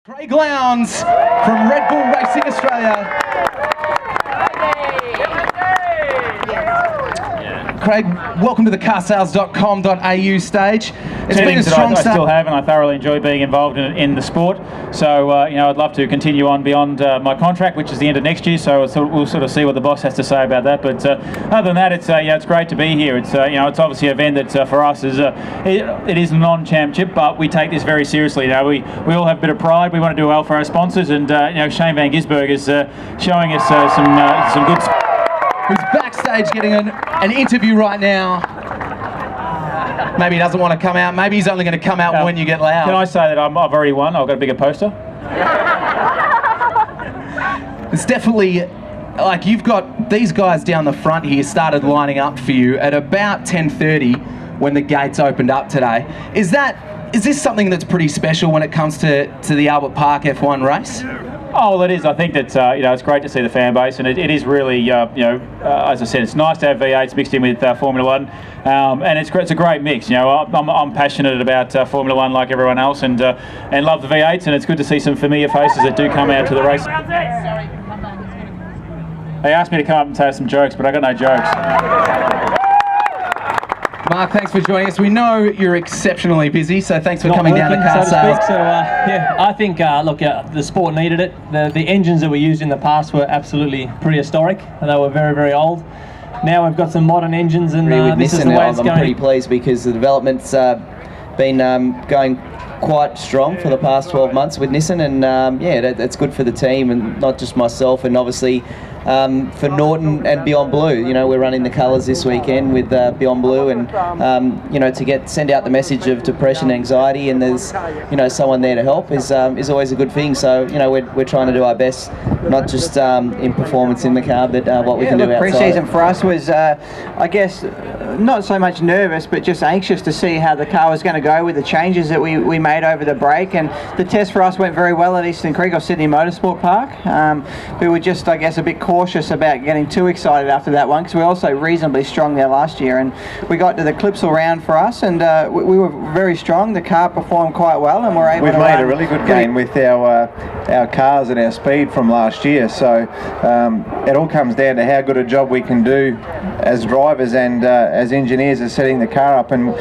Craig Lowndes from Red Bull Racing Australia. Craig, welcome to the carsales.com.au stage. It's been a strong I start. still have, and I thoroughly enjoy being involved in the sport. So, I'd love to continue on beyond my contract, which is the end of next year. So we'll sort of see what the boss has to say about that. But other than that, it's great to be here. It's it's obviously an event that for us is it is a non-championship, but we take this very seriously. We all have a bit of pride. We want to do well for our sponsors, and Shane Van Gisberg is showing us some good. Who's backstage getting an interview right now. Maybe he doesn't want to come out. Maybe he's only going to come out when you get loud. Can I say that I've already won? I've got a bigger poster. It's definitely, like, you've got these guys down the front here started lining up for you at about 10:30 when the gates opened up today. Is this something that's pretty special when it comes to the Albert Park F1 race? Oh, well, it is. I think that it's great to see the fan base, and it is really, as I said, it's nice to have V8s mixed in with Formula One, and it's a great mix. I'm passionate about Formula One like everyone else, and love the V8s, and it's good to see some familiar faces that do come out to the race. They asked me to come up and tell some jokes, but I got no jokes. Mark, thanks for joining us. We know you're exceptionally busy, so thanks for coming down to Car Sales. I think, the sport needed it. The engines that we used in the past were absolutely prehistoric. They were very, very old. Now we've got some modern engines, and this is the way it's going. I'm pretty pleased because the development's been going quite strong for the past 12 months with Nissan, and that's good for the team, and not just myself, and obviously for Norton and Beyond Blue. We're running the colours this weekend with Beyond Blue, and to send out the message of depression, anxiety, and there's someone there to help is always a good thing. So we're trying to do our best, not just in performance in the car, but what we can do outside. Pre-season for us was, I guess, not so much nervous, but just anxious to see how the car was going to go with the changes that we made over the break. And the test for us went very well at Eastern Creek or Sydney Motorsport Park. We were just, I guess, a bit cautious about getting too excited after that one, because we were also reasonably strong there last year, and we got to the Clipsal round for us, and we were very strong. The car performed quite well, and we're able to made a really good gain with our cars and our speed from last year. So it all comes down to how good a job we can do as drivers and as engineers as setting the car up, and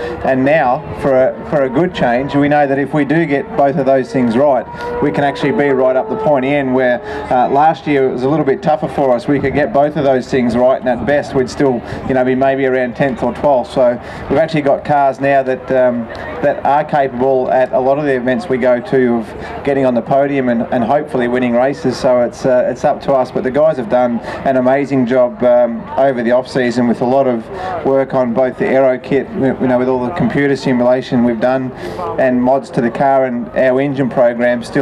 now for a good change, we know that if we do get both of those things right, we can actually be right up the pointy end, where last year it was a little bit tougher for us. We could get both of those things right, and at best we'd still be maybe around 10th or 12th. So we've actually got cars now that are capable at a lot of the events we go to of getting on the podium and hopefully winning races. So it's up to us, but the guys have done an amazing job over the off season with a lot of work on both the aero kit, with all the computer simulation we've done, and mods to the car, and our engine program still